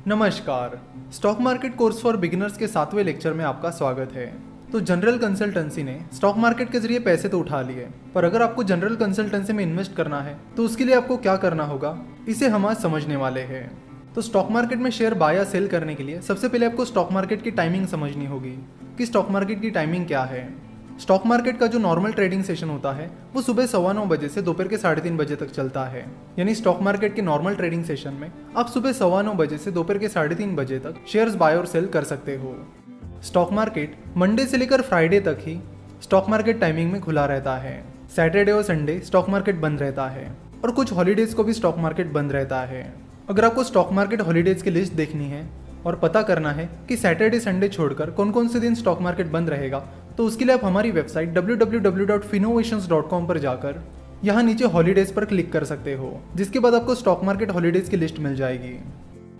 नमस्कार। Stock market course for beginners के 7वें lecture में आपका स्वागत है। तो जनरल कंसल्टेंसी ने स्टॉक मार्केट के जरिए पैसे तो उठा लिए, पर अगर आपको जनरल कंसल्टेंसी में इन्वेस्ट करना है तो उसके लिए आपको क्या करना होगा, इसे हम आज समझने वाले हैं। तो स्टॉक मार्केट में शेयर बाय या सेल करने के लिए सबसे पहले आपको स्टॉक मार्केट की टाइमिंग समझनी होगी कि स्टॉक मार्केट की टाइमिंग क्या है। स्टॉक मार्केट का जो नॉर्मल ट्रेडिंग सेशन होता है वो सुबह 9:15 बजे से दोपहर के 3:30 बजे तक चलता है। यानी स्टॉक मार्केट के नॉर्मल ट्रेडिंग सेशन में आप सुबह 9:15 बजे से दोपहर के 3:30 बजे तक शेयर्स बाय और सेल कर सकते हो। स्टॉक मार्केट मंडे से लेकर फ्राइडे तक ही स्टॉक मार्केट टाइमिंग में खुला रहता है। सैटरडे और संडे स्टॉक मार्केट बंद रहता है और कुछ हॉलीडेज को भी स्टॉक मार्केट बंद रहता है। अगर आपको स्टॉक मार्केट हॉलीडेज की लिस्ट देखनी है और पता करना है कि सैटरडे संडे छोड़कर कौन कौन से दिन स्टॉक मार्केट बंद रहेगा, तो उसके लिए आप हमारी वेबसाइट www.finnovations.com पर जाकर यहाँ नीचे हॉलीडेज पर क्लिक कर सकते हो, जिसके बाद आपको स्टॉक मार्केट हॉलीडेज की लिस्ट मिल जाएगी।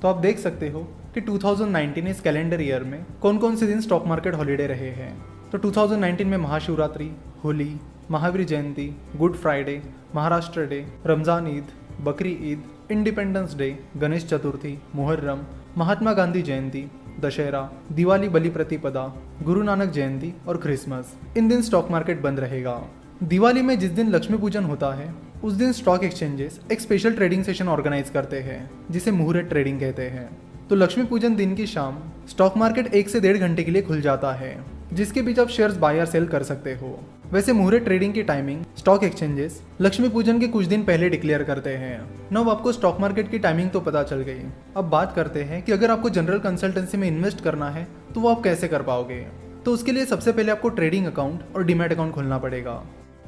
तो आप देख सकते हो कि 2019 इस कैलेंडर ईयर में कौन कौन से दिन स्टॉक मार्केट हॉलीडे रहे हैं। तो 2019 में Mahashivratri, Holi, Mahavir Jayanti, good Friday, Maharashtra day, Ramzan Eid, Bakri Eid, independence day, Ganesh Chaturthi, Muharram, Mahatma Gandhi Jayanti, Dussehra, Diwali, Bali Pratipada, Guru Nanak जयंती और क्रिसमस। इन दिन स्टॉक मार्केट बंद रहेगा। दिवाली में जिस दिन लक्ष्मी पूजन होता है उस दिन स्टॉक एक्सचेंजेस एक स्पेशल ट्रेडिंग सेशन ऑर्गेनाइज करते हैं, जिसे मुहूर्त ट्रेडिंग कहते हैं। तो लक्ष्मी पूजन दिन की शाम स्टॉक मार्केट 1 से 1.5 घंटे के लिए खुल जाता है, जिसके बीच आप शेयर्स बाय या सेल कर सकते हो। वैसे मुहूर्त ट्रेडिंग की टाइमिंग स्टॉक एक्सचेंजेस लक्ष्मी पूजन के कुछ दिन पहले डिक्लेयर करते हैं। अब आपको स्टॉक मार्केट की टाइमिंग तो पता चल गई। अब बात करते हैं कि अगर आपको जनरल कंसल्टेंसी में इन्वेस्ट करना है तो वो आप कैसे कर पाओगे। तो उसके लिए सबसे पहले आपको ट्रेडिंग अकाउंट और डीमैट अकाउंट खोलना पड़ेगा।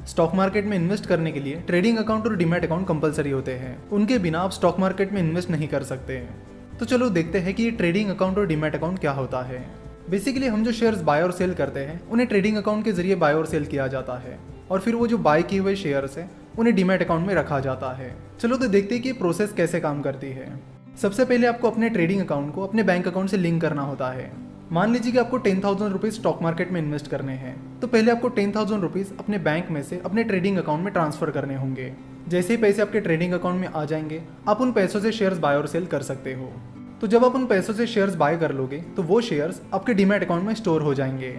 स्टॉक मार्केट में इन्वेस्ट करने के लिए ट्रेडिंग अकाउंट और डीमैट अकाउंट कंपलसरी होते हैं, उनके बिना आप स्टॉक मार्केट में इन्वेस्ट नहीं कर सकते। तो चलो देखते हैं कि ये ट्रेडिंग अकाउंट और डीमैट अकाउंट क्या होता है। बेसिकली हम जो शेयर्स बाय और सेल करते हैं उन्हें ट्रेडिंग अकाउंट के जरिए बाय और सेल किया जाता है, और फिर वो जो बाय किए हुए शेयर्स हैं उन्हें डीमैट अकाउंट में रखा जाता है। चलो तो देखते हैं कि प्रोसेस कैसे काम करती है। सबसे पहले आपको अपने ट्रेडिंग अकाउंट को अपने बैंक अकाउंट से लिंक करना होता है। मान लीजिए कि आपको 10,000 रुपीज स्टॉक मार्केट में इन्वेस्ट करने हैं, तो पहले आपको 10,000 रुपीज अपने बैंक में से अपने ट्रेडिंग अकाउंट में ट्रांसफर करने होंगे। जैसे ही पैसे आपके ट्रेडिंग अकाउंट में आ जाएंगे, आप उन पैसों से शेयर्स बाय और सेल कर सकते हो। तो जब आप उन पैसों से शेयर्स बाय कर लोगे तो वो शेयर्स आपके डीमैट अकाउंट में स्टोर हो जाएंगे।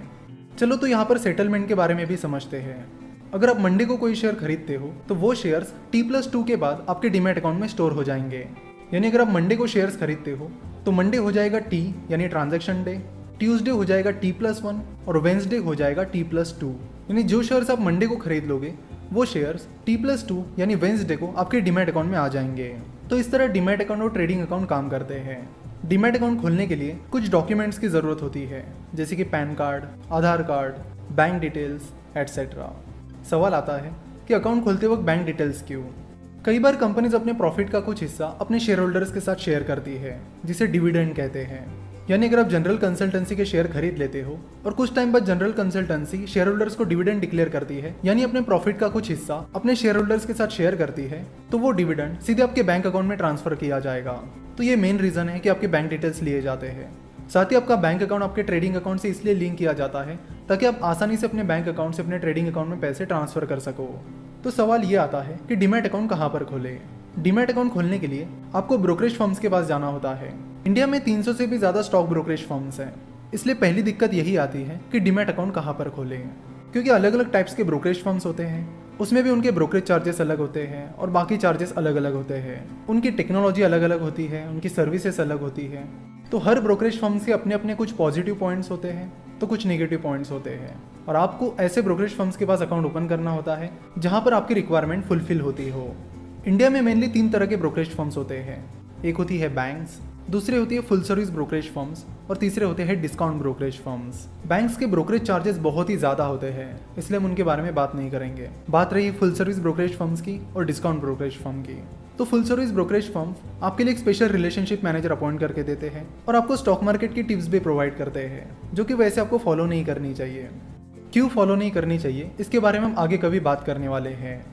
चलो तो यहाँ पर सेटलमेंट के बारे में भी समझते हैं। अगर आप मंडे को कोई शेयर खरीदते हो तो वो शेयर्स T+2 के बाद आपके डीमैट अकाउंट में स्टोर हो जाएंगे। यानी अगर आप मंडे को शेयर्स खरीदते हो तो मंडे हो जाएगा T यानी ट्रांजैक्शन डे, ट्यूसडे हो जाएगा T+1 और वेंसडे हो जाएगा T+2। यानी जो शेयर्स आप मंडे को खरीद लोगे वो शेयर्स T+2 यानी वेंसडे को आपके डीमैट अकाउंट में आ जाएंगे। तो इस तरह डीमैट अकाउंट और ट्रेडिंग अकाउंट काम करते हैं। डीमैट अकाउंट खोलने के लिए कुछ डॉक्यूमेंट्स की ज़रूरत होती है, जैसे कि पैन कार्ड, आधार कार्ड, बैंक डिटेल्स एटसेट्रा। सवाल आता है कि अकाउंट खोलते वक्त बैंक डिटेल्स क्यों? कई बार कंपनीज अपने प्रॉफिट का कुछ हिस्सा अपने शेयर होल्डर्स के साथ शेयर करती है, जिसे डिविडेंड कहते हैं। यानी अगर आप जनरल कंसल्टेंसी के शेयर खरीद लेते हो और कुछ टाइम बाद जनरल कंसल्टेंसी शेयर होल्डर्स को डिविडेंड डिक्लेयर करती है, यानी अपने प्रॉफिट का कुछ हिस्सा अपने शेयर होल्डर्स के साथ शेयर करती है, तो वो डिविडेंड सीधे आपके बैंक अकाउंट में ट्रांसफर किया जाएगा। तो ये मेन रीजन है कि आपके बैंक डिटेल्स लिए जाते हैं। साथ ही आपका बैंक अकाउंट आपके ट्रेडिंग अकाउंट से इसलिए लिंक किया जाता है ताकि आप आसानी से अपने बैंक अकाउंट से अपने ट्रेडिंग अकाउंट में पैसे ट्रांसफर कर सको। तो सवाल ये आता है कि डीमैट अकाउंट कहाँ पर खोले। डीमैट अकाउंट खोलने के लिए आपको ब्रोकरेज फर्म्स के पास जाना होता है। इंडिया में 300 से भी ज़्यादा स्टॉक ब्रोकरेज फर्म्स हैं, इसलिए पहली दिक्कत यही आती है कि डीमैट अकाउंट कहाँ पर खोलें, क्योंकि अलग अलग टाइप्स के ब्रोकरेज फर्म्स होते हैं, उसमें भी उनके ब्रोकरेज चार्जेस अलग होते हैं और बाकी चार्जेस अलग अलग होते हैं। उनकी टेक्नोलॉजी अलग अलग होती है, उनकी सर्विसेज अलग होती है। तो हर ब्रोकरेज फर्म्स के अपने अपने कुछ पॉजिटिव पॉइंट्स होते हैं तो कुछ नेगेटिव पॉइंट्स होते हैं, और आपको ऐसे ब्रोकरेज फर्म्स के पास अकाउंट ओपन करना होता है जहाँ पर आपकी रिक्वायरमेंट फुलफिल होती हो। इंडिया में मेनली 3 तरह के ब्रोकरेज फर्म्स होते हैं। एक होती है बैंक्स, दूसरी होती है फुल सर्विस ब्रोकरेज फर्म्स और तीसरे होते हैं डिस्काउंट ब्रोकरेज फर्म्स। बैंक्स के ब्रोकरेज चार्जेस बहुत ही ज़्यादा होते हैं, इसलिए हम उनके बारे में बात नहीं करेंगे। बात रही फुल सर्विस ब्रोकरेज फर्म्स की और डिस्काउंट ब्रोकरेज फर्म की। तो फुल सर्विस ब्रोकरेज फर्म आपके लिए एक स्पेशल रिलेशनशिप मैनेजर अपॉइंट करके देते हैं और आपको स्टॉक मार्केट की टिप्स भी प्रोवाइड करते हैं, जो कि वैसे आपको फॉलो नहीं करनी चाहिए। क्यों फॉलो नहीं करनी चाहिए इसके बारे में हम आगे कभी बात करने वाले हैं।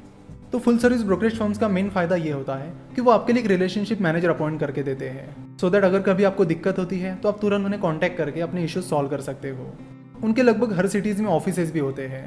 तो फुल सर्विस ब्रोकरेज फर्म्स का मेन फायदा ये होता है कि वो आपके लिए एक रिलेशनशिप मैनेजर अपॉइंट करके देते हैं, सो दैट अगर कभी आपको दिक्कत होती है तो आप तुरंत उन्हें कांटेक्ट करके अपने इश्यूज सॉल्व कर सकते हो। उनके लगभग हर सिटीज़ में ऑफिसेज भी होते हैं।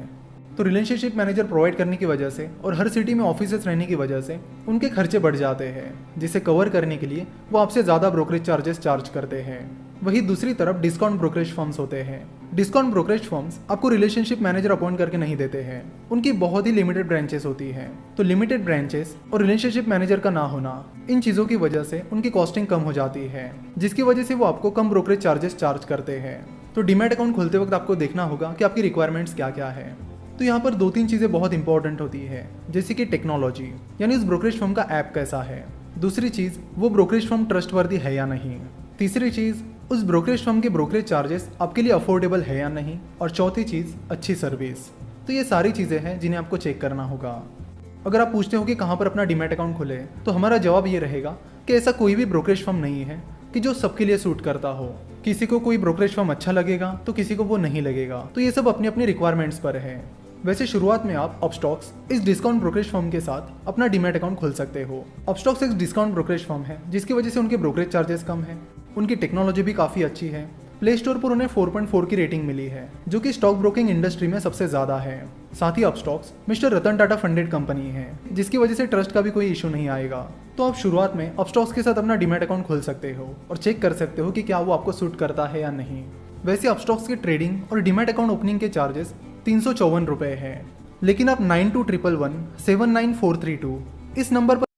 तो रिलेशनशिप मैनेजर प्रोवाइड करने की वजह से और हर सिटी में ऑफिसेस रहने की वजह से उनके खर्चे बढ़ जाते हैं, जिसे कवर करने के लिए वो आपसे ज़्यादा ब्रोकरेज चार्जेस चार्ज करते हैं। वहीं दूसरी तरफ डिस्काउंट ब्रोकरेज फर्म्स होते हैं। डिस्काउंट ब्रोकरेज फर्म्स आपको रिलेशनशिप मैनेजर अपॉइंट करके नहीं देते हैं, उनकी बहुत ही लिमिटेड ब्रांचेस होती हैं। तो लिमिटेड ब्रांचेस और रिलेशनशिप मैनेजर का ना होना, इन चीज़ों की वजह से उनकी कॉस्टिंग कम हो जाती है, जिसकी वजह से वो आपको कम ब्रोकरेज चार्जेस चार्ज करते हैं। तो डीमैट अकाउंट खोलते वक्त आपको देखना होगा कि आपकी रिक्वायरमेंट्स क्या क्या है। तो यहाँ पर 2-3 चीज़ें बहुत इंपॉर्टेंट होती है, जैसे कि टेक्नोलॉजी, यानी उस ब्रोकरेज फर्म का ऐप कैसा है। दूसरी चीज़, वो ब्रोकरेज फर्म ट्रस्टवर्दी है या नहीं। तीसरी चीज़, उस ब्रोकरेज फर्म के ब्रोकरेज चार्जेस आपके लिए अफोर्डेबल है या नहीं। और चौथी चीज़, अच्छी सर्विस। तो ये सारी चीज़ें हैं जिन्हें आपको चेक करना होगा। अगर आप पूछते हो कि कहाँ पर अपना डीमैट अकाउंट खोले, तो हमारा जवाब ये रहेगा कि ऐसा कोई भी ब्रोकरेज फर्म नहीं है कि जो सबके लिए सूट करता हो। किसी को कोई ब्रोकरेज फर्म अच्छा लगेगा तो किसी को वो नहीं लगेगा। तो ये सब अपनी अपनी रिक्वायरमेंट्स पर है। वैसे शुरुआत में आप अपस्टॉक्स इस डिस्काउंट ब्रोकरेज फर्म के साथ अपना डीमैट अकाउंट खोल सकते हो। अपस्टॉक्स एक डिस्काउंट ब्रोकरेज फर्म है, जिसकी वजह से उनके ब्रोकरेज चार्जेस कम है। उनकी टेक्नोलॉजी भी काफ़ी अच्छी है। प्ले स्टोर पर उन्हें 4.4 की रेटिंग मिली है, जो कि स्टॉक ब्रोकिंग इंडस्ट्री में सबसे ज़्यादा है। साथ ही Upstox mister Ratan Tata funded company है, जिसकी वजह से ट्रस्ट का भी कोई इशू नहीं आएगा। तो आप शुरुआत में अपस्टॉक्स के साथ अपना डीमैट अकाउंट खोल सकते हो और चेक कर सकते हो कि क्या वो आपको सूट करता है या नहीं। वैसे अपस्टॉक्स के ट्रेडिंग और डीमैट अकाउंट ओपनिंग के चार्जेस 354 रुपये है, लेकिन आप 9211179432 इस नंबर पर